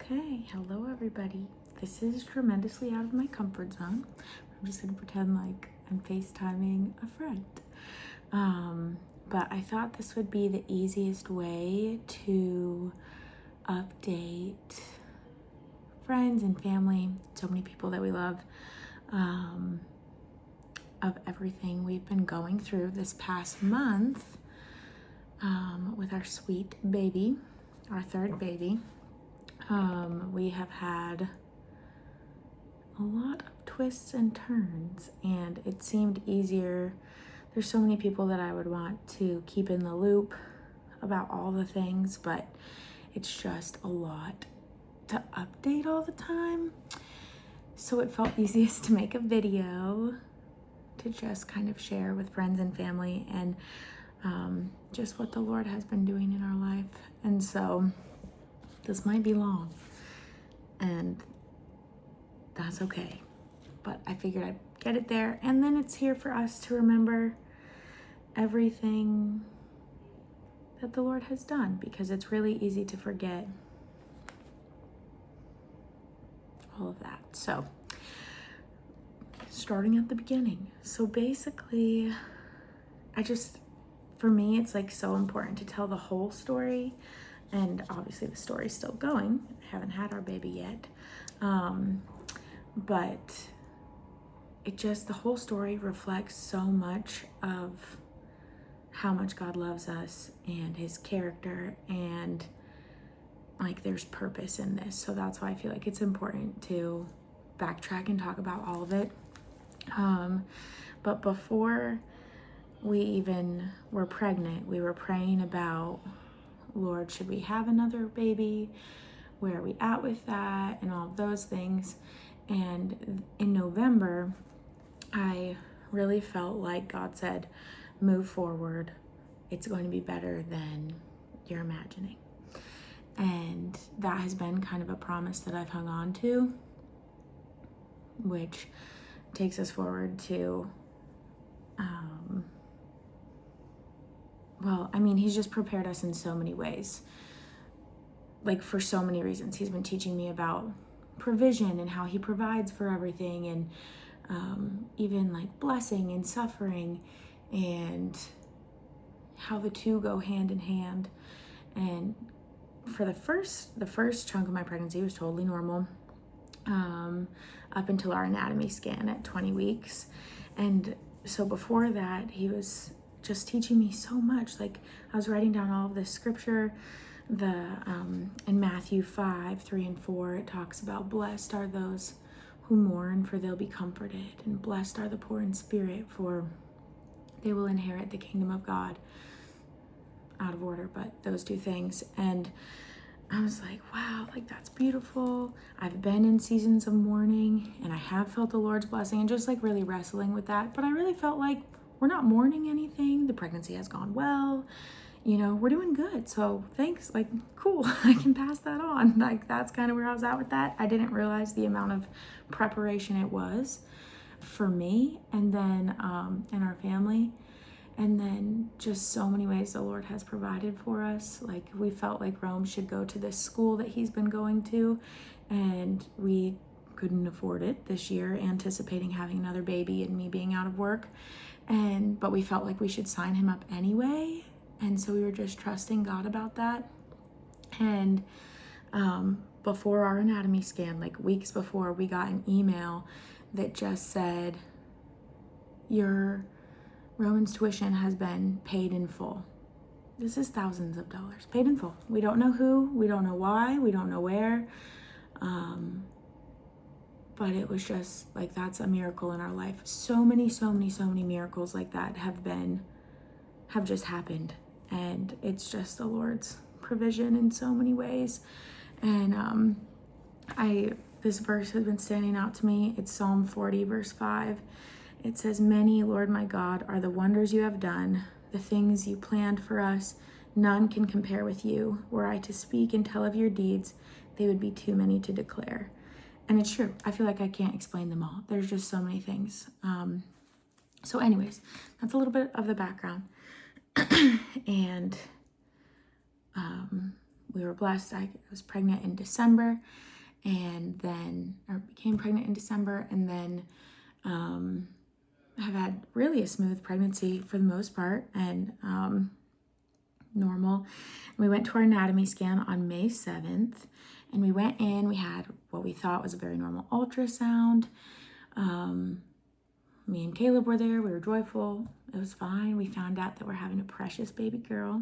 Okay, hello everybody. This is tremendously out of my comfort zone. I'm just gonna pretend like I'm FaceTiming a friend. But I thought this would be the easiest way to update friends and family, so many people that we love, of everything we've been going through this past month with our sweet baby, our third baby. We have had a lot of twists and turns, and it seemed easier. There's so many people that I would want to keep in the loop about all the things, but it's just a lot to update all the time. So it felt easiest to make a video to just kind of share with friends and family and just what the Lord has been doing in our life. And so this might be long, and that's okay. But I figured I'd get it there, and then it's here for us to remember everything that the Lord has done, because it's really easy to forget all of that. So, starting at the beginning. So basically, for me, it's like so important to tell the whole story. And obviously the story's still going. I haven't had our baby yet. But the whole story reflects so much of how much God loves us and his character, and like there's purpose in this. So that's why I feel like it's important to backtrack and talk about all of it. But before we even were pregnant, we were praying about, Lord, should we have another baby? Where are we at with that? And all of those things. And in November, I really felt like God said, move forward. It's going to be better than you're imagining. And that has been kind of a promise that I've hung on to, which takes us forward to, he's just prepared us in so many ways. Like for so many reasons. He's been teaching me about provision and how he provides for everything, and even like blessing and suffering, and how the two go hand in hand. And for the first chunk of my pregnancy was totally normal, up until our anatomy scan at 20 weeks. And so before that, he was just teaching me so much. Like I was writing down all of this scripture. In Matthew 5:3-4, it talks about blessed are those who mourn, for they'll be comforted, and blessed are the poor in spirit, for they will inherit the kingdom of God. Out of order, but those two things. And I was like, wow, like that's beautiful. I've been in seasons of mourning, and I have felt the Lord's blessing, and just like really wrestling with that. But I really felt like we're not mourning anything. The pregnancy has gone well. We're doing good. So thanks, like, cool. I can pass that on. Like, that's kind of where I was at with that. I didn't realize the amount of preparation it was for me, and then in our family, and then just so many ways the Lord has provided for us. Like we felt like Rome should go to this school that he's been going to, and we couldn't afford it this year, anticipating having another baby and me being out of work. But we felt like we should sign him up anyway. And so we were just trusting God about that. And before our anatomy scan, like weeks before, we got an email that just said, your Roman's tuition has been paid in full. This is thousands of dollars, paid in full. We don't know who, we don't know why, we don't know where. But it was just like, that's a miracle in our life. So many miracles like that have just happened. And it's just the Lord's provision in so many ways. And this verse has been standing out to me. It's Psalm 40, verse 5. It says, many, Lord my God, are the wonders you have done, the things you planned for us. None can compare with you. Were I to speak and tell of your deeds, they would be too many to declare. And it's true. I feel like I can't explain them all. There's just so many things. So anyways, that's a little bit of the background. And we were blessed. I was pregnant in December, and then, or became pregnant in December, and then have had really a smooth pregnancy for the most part, and normal. We went to our anatomy scan on May 7th, and we went in, we had what we thought was a very normal ultrasound. Me and Caleb were there, we were joyful, it was fine. We found out that we're having a precious baby girl,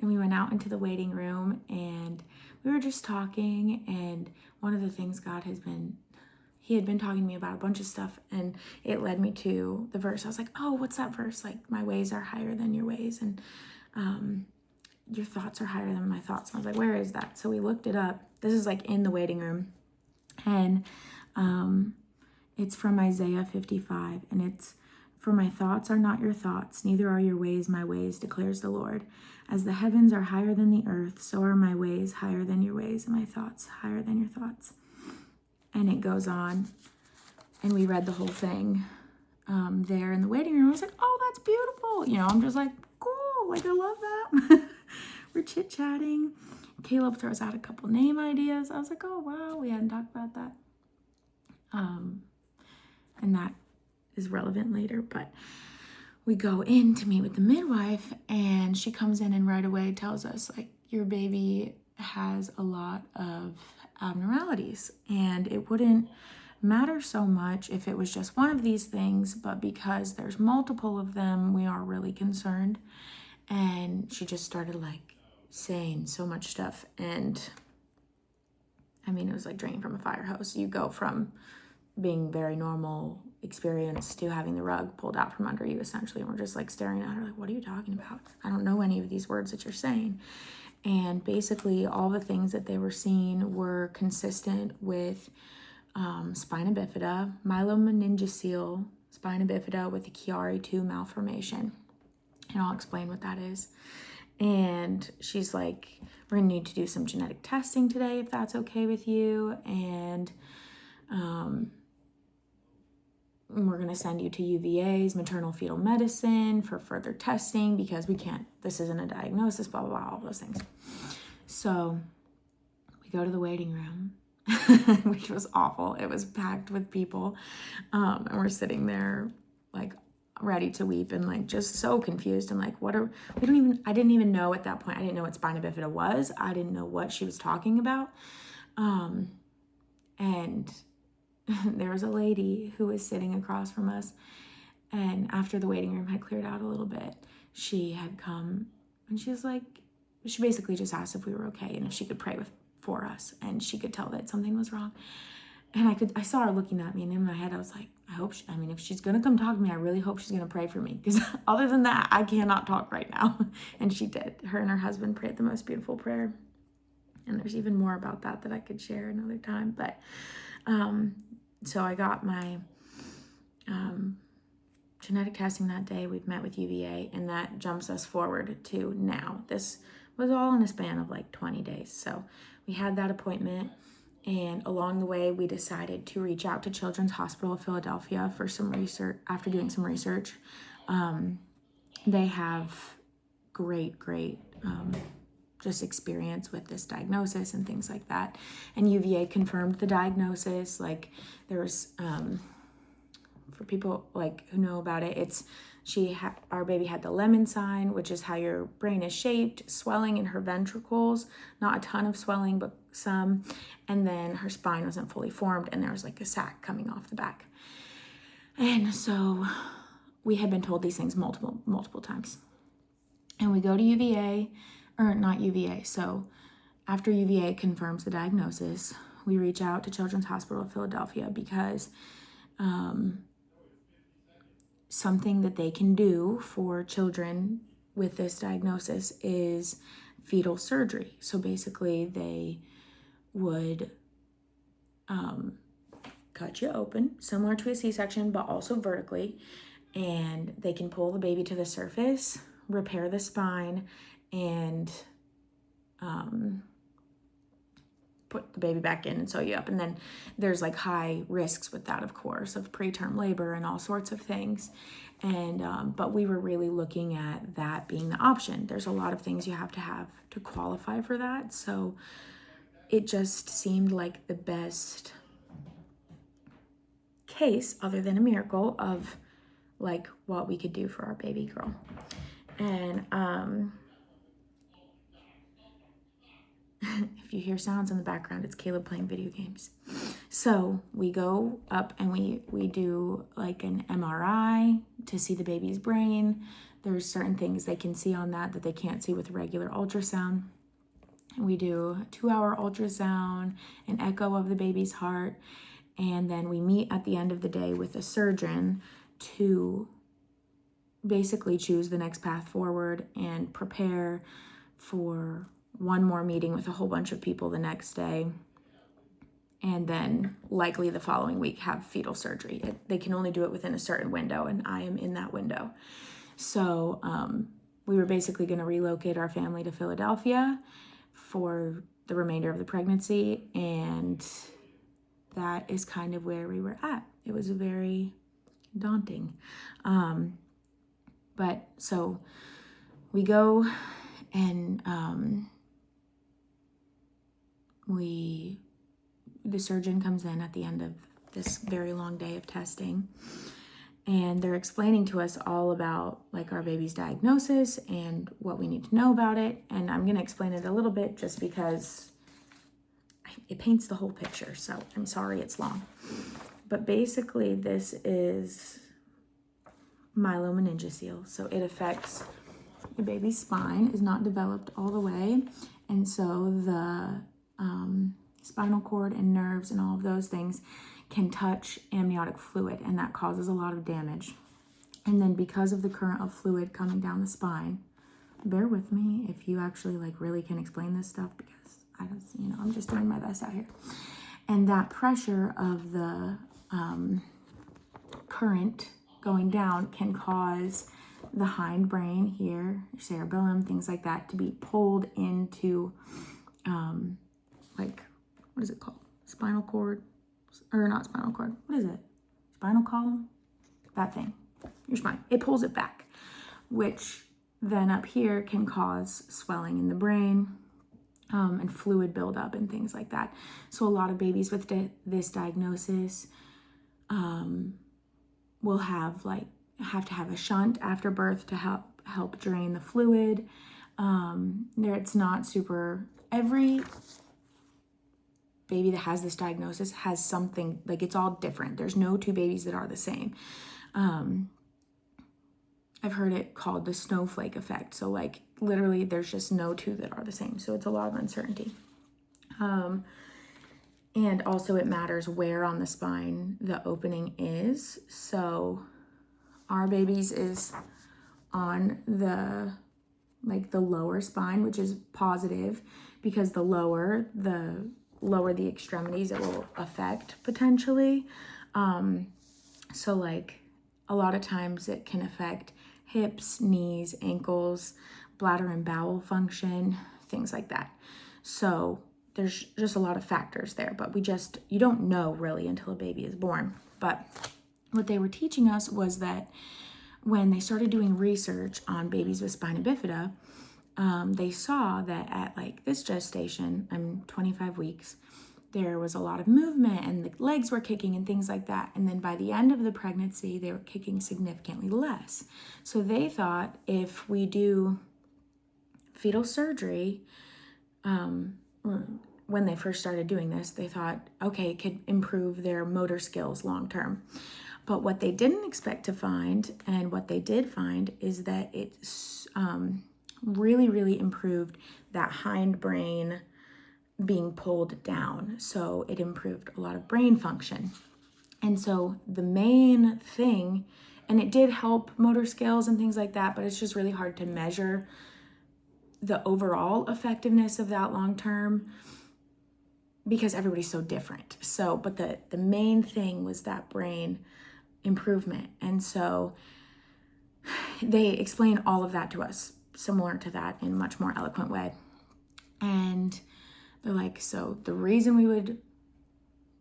and we went out into the waiting room, and we were just talking, and one of the things he had been talking to me about a bunch of stuff, and it led me to the verse. I was like, oh, what's that verse? Like, my ways are higher than your ways, and your thoughts are higher than my thoughts. And I was like, where is that? So we looked it up. This is like in the waiting room, and it's from Isaiah 55, and it's, for my thoughts are not your thoughts, neither are your ways my ways, declares the Lord. As the heavens are higher than the earth, so are my ways higher than your ways, and my thoughts higher than your thoughts. And it goes on, and we read the whole thing there in the waiting room. I was like, oh, that's beautiful. You know, I'm just like, cool, like, I love that. We're chit-chatting. Caleb throws out a couple name ideas. I was like, oh, wow, we hadn't talked about that. And that is relevant later, but we go in to meet with the midwife, and she comes in and right away tells us, like, your baby has a lot of abnormalities, and it wouldn't matter so much if it was just one of these things, but because there's multiple of them, we are really concerned. And she just started like saying so much stuff, and I mean, it was like drinking from a fire hose. You go from being very normal experience to having the rug pulled out from under you, essentially. And we're just like staring at her like, what are you talking about? I don't know any of these words that you're saying. And basically all the things that they were seeing were consistent with spina bifida, myelomeningocele spina bifida with a Chiari-2 malformation. And I'll explain what that is. And she's like, we're gonna need to do some genetic testing today if that's okay with you. And we're going to send you to UVA's maternal fetal medicine for further testing, because this isn't a diagnosis, blah, blah, blah, all those things. So we go to the waiting room, which was awful. It was packed with people. And we're sitting there like ready to weep and like just so confused. And like, I didn't even know at that point. I didn't know what spina bifida was. I didn't know what she was talking about. And there was a lady who was sitting across from us, and after the waiting room had cleared out a little bit, she had come, and she basically just asked if we were okay and if she could pray for us, and she could tell that something was wrong. And I saw her looking at me, and in my head I was like, if she's gonna come talk to me, I really hope she's gonna pray for me, because other than that, I cannot talk right now. And she did. Her and her husband prayed the most beautiful prayer, and there's even more about that I could share another time. But so I got my genetic testing that day. We've met with UVA, and that jumps us forward to now. This was all in a span of like 20 days. So we had that appointment, and along the way, we decided to reach out to Children's Hospital of Philadelphia for some research. After doing some research, they have great just experience with this diagnosis and things like that. And UVA confirmed the diagnosis. Like, there was, for people like who know about it, our baby had the lemon sign, which is how your brain is shaped, swelling in her ventricles, not a ton of swelling, but some. And then her spine wasn't fully formed, and there was like a sac coming off the back. And so we had been told these things multiple times. And we go to UVA, or not UVA. So after UVA confirms the diagnosis, we reach out to Children's Hospital of Philadelphia, because something that they can do for children with this diagnosis is fetal surgery. So basically they would cut you open, similar to a C-section, but also vertically, and they can pull the baby to the surface, repair the spine, and put the baby back in and sew you up. And then there's like high risks with that, of course, of preterm labor and all sorts of things. And but we were really looking at that being the option. There's a lot of things you have to qualify for that. So it just seemed like the best case, other than a miracle, of like what we could do for our baby girl. And if you hear sounds in the background, it's Caleb playing video games. So we go up and we do like an MRI to see the baby's brain. There's certain things they can see on that they can't see with regular ultrasound. We do a 2-hour ultrasound, an echo of the baby's heart, and then we meet at the end of the day with a surgeon to basically choose the next path forward and prepare for one more meeting with a whole bunch of people the next day, and then likely the following week have fetal surgery. They can only do it within a certain window, and I am in that window. So we were basically going to relocate our family to Philadelphia for the remainder of the pregnancy, and that is kind of where we were at. It was very daunting. But so we go and the surgeon comes in at the end of this very long day of testing, and they're explaining to us all about like our baby's diagnosis and what we need to know about it. And I'm going to explain it a little bit just because it paints the whole picture. So I'm sorry it's long. But basically this is myelomeningocele. So it affects the baby's spine, is not developed all the way. And so the spinal cord and nerves and all of those things can touch amniotic fluid, and that causes a lot of damage. And then because of the current of fluid coming down the spine, bear with me if you actually like really can explain this stuff, because I'm just doing my best out here. And that pressure of the current going down can cause the hindbrain here, cerebellum, things like that, to be pulled into like, what is it called? Spinal cord? Or not spinal cord. What is it? Spinal column? That thing. Your spine. It pulls it back, which then up here can cause swelling in the brain and fluid buildup and things like that. So a lot of babies with this diagnosis will have to have a shunt after birth to help drain the fluid. It's not super, every baby that has this diagnosis has something, like it's all different. There's no two babies that are the same. I've heard it called the snowflake effect. So like literally there's just no two that are the same. So it's a lot of uncertainty. And also it matters where on the spine the opening is. So our baby's is on the lower spine, which is positive, because the lower the extremities it will affect potentially. So like a lot of times it can affect hips, knees, ankles, bladder and bowel function, things like that. So there's just a lot of factors there, but you don't know really until a baby is born. But what they were teaching us was that when they started doing research on babies with spina bifida, they saw that at like this gestation, I'm 25 weeks, there was a lot of movement and the legs were kicking and things like that. And then by the end of the pregnancy, they were kicking significantly less. So they thought if we do fetal surgery, when they first started doing this, they thought, okay, it could improve their motor skills long term. But what they didn't expect to find, and what they did find, is that it's really, really improved that hindbrain being pulled down. So it improved a lot of brain function. And so the main thing, and it did help motor skills and things like that, but it's just really hard to measure the overall effectiveness of that long term because everybody's so different. So, but the main thing was that brain improvement. And so they explain all of that to us, similar to that in a much more eloquent way. And They're like, so the reason we would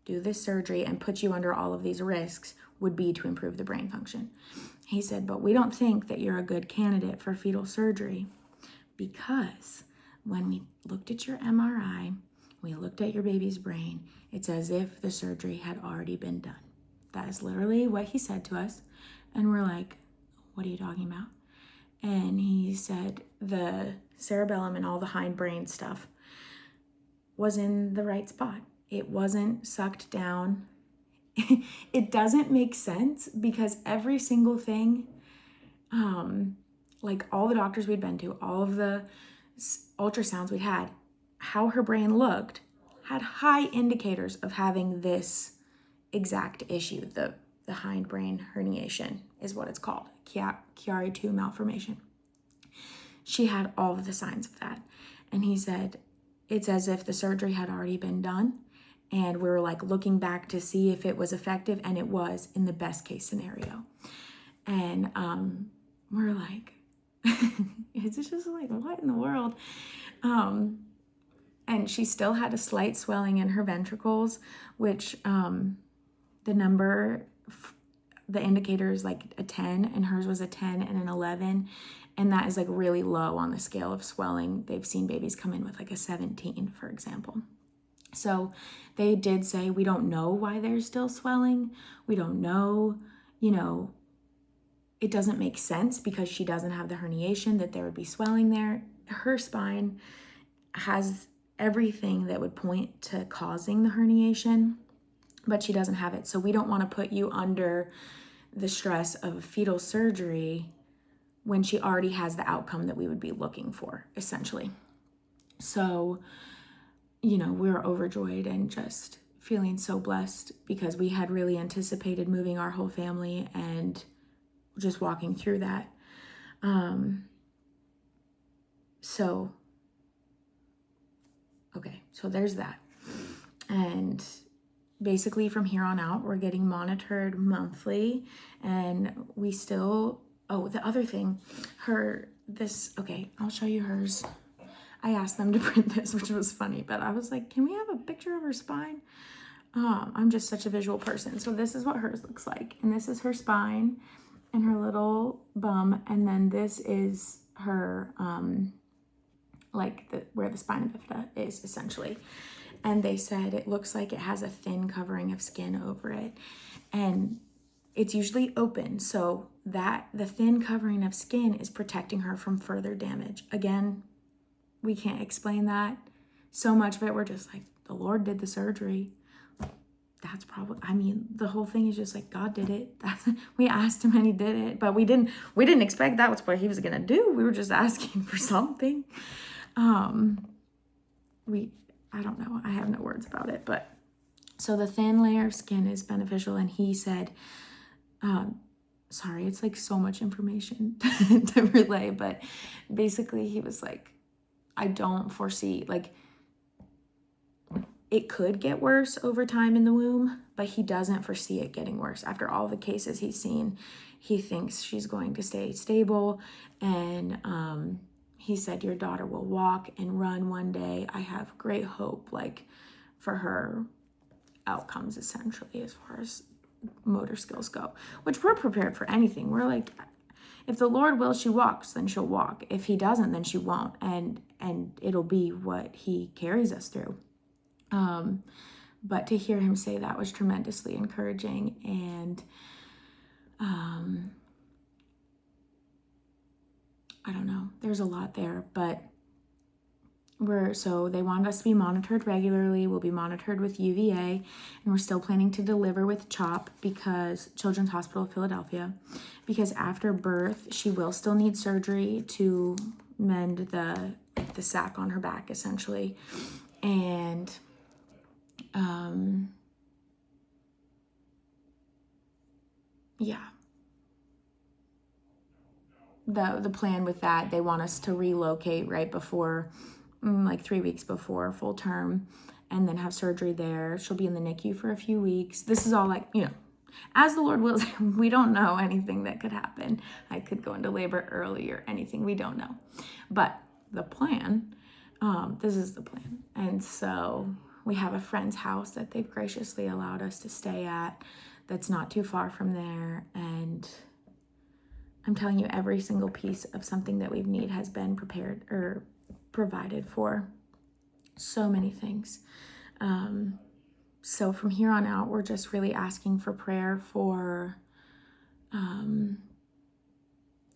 do this surgery and put you under all of these risks would be to improve the brain function. He said, but we don't think that you're a good candidate for fetal surgery because when we looked at your MRI, we looked at your baby's brain, it's as if the surgery had already been done. That is literally what he said to us. And we're like, what are you talking about? And he said the cerebellum and all the hindbrain stuff was in the right spot. It wasn't sucked down. It doesn't make sense because every single thing, like all the doctors we'd been to, all of the ultrasounds we had, how her brain looked, had high indicators of having this exact issue. The hindbrain herniation is what it's called, Chiari-2 malformation. She had all of the signs of that. And he said, it's as if the surgery had already been done. And we were like looking back to see if it was effective, and it was in the best case scenario. And we're like, it's just like, what in the world? And she still had a slight swelling in her ventricles, which the number, the indicator is like a 10, and hers was a 10 and an 11. And that is like really low on the scale of swelling. They've seen babies come in with like a 17, for example. So they did say, we don't know why there's still swelling. We don't know, it doesn't make sense because she doesn't have the herniation that there would be swelling there. Her spine has everything that would point to causing the herniation, but she doesn't have it. So we don't want to put you under the stress of a fetal surgery when she already has the outcome that we would be looking for, essentially. So, we were overjoyed and just feeling so blessed because we had really anticipated moving our whole family and just walking through that. So there's that. And basically from here on out, we're getting monitored monthly, and we still, the other thing, I'll show you hers. I asked them to print this, which was funny, but I was like, can we have a picture of her spine? I'm just such a visual person. So this is what hers looks like. And this is her spine and her little bum. And then this is her, where the spina bifida is, essentially. And they said it looks like it has a thin covering of skin over it. And it's usually open. So that the thin covering of skin is protecting her from further damage. Again, we can't explain that. So much of it, we're just like, the Lord did the surgery. That's probably, the whole thing is just like, God did it. We asked him and he did it, but we didn't expect that was what he was going to do. We were just asking for something. I don't know. I have no words about it, but so the thin layer of skin is beneficial. And he said, sorry, it's like so much information to relay, but basically he was like, I don't foresee, it could get worse over time in the womb, but he doesn't foresee it getting worse. After all the cases he's seen, he thinks she's going to stay stable. And he said, your daughter will walk and run one day. I have great hope, for her outcomes, essentially, as far as motor skills go, which we're prepared for anything. We're like, if the Lord wills she walks, then she'll walk. If he doesn't, then she won't. And it'll be what he carries us through. But to hear him say that was tremendously encouraging. And I don't know, there's a lot there, but they want us to be monitored regularly. We'll be monitored with UVA, and we're still planning to deliver with CHOP, because Children's Hospital of Philadelphia, because after birth, she will still need surgery to mend the sac on her back, essentially. And the plan with that, they want us to relocate right before, 3 weeks before full term, and then have surgery there. She'll be in the NICU for a few weeks. This is all as the Lord wills. We don't know anything that could happen. I could go into labor early or anything. We don't know. But the plan This is the plan. And so we have a friend's house that they've graciously allowed us to stay at that's not too far from there. And I'm telling you, every single piece of something that we need has been prepared or provided for. So many things. So from here on out, we're just really asking for prayer for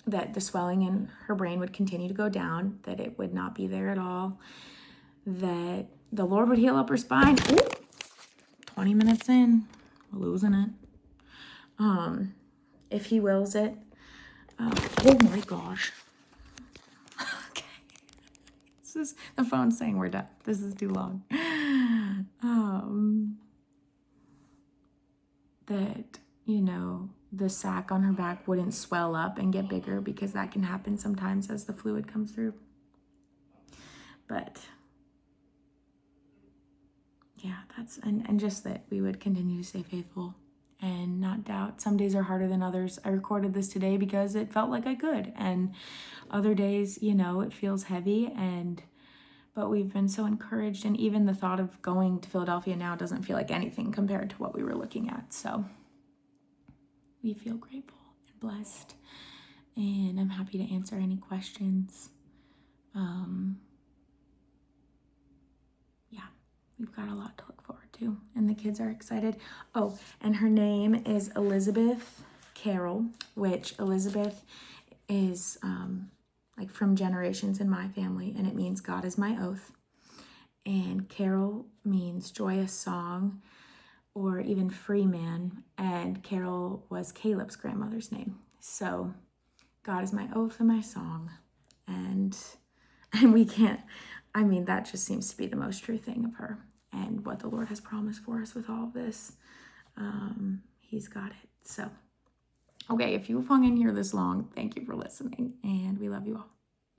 that the swelling in her brain would continue to go down, that it would not be there at all, that the Lord would heal up her spine. Ooh, 20 minutes in, we're losing it. If he wills it. Oh my gosh. Okay. This is the phone saying we're done. This is too long. That, the sac on her back wouldn't swell up and get bigger, because that can happen sometimes as the fluid comes through. But yeah, and just that we would continue to stay faithful and not doubt. Some days are harder than others. I recorded this today because it felt like I could, and other days, it feels heavy, but we've been so encouraged, and even the thought of going to Philadelphia now doesn't feel like anything compared to what we were looking at. So we feel grateful and blessed, and I'm happy to answer any questions. Yeah, we've got a lot to look forward to, and the kids are excited. Oh, and her name is Elizabeth Carroll, which Elizabeth is like from generations in my family, and it means God is my oath. And Carol means joyous song, or even free man, and Carol was Caleb's grandmother's name. So God is my oath and my song, and we can't, that just seems to be the most true thing of her and what the Lord has promised for us with all of this. He's got it. So, okay, if you've hung in here this long, thank you for listening, and we love you all.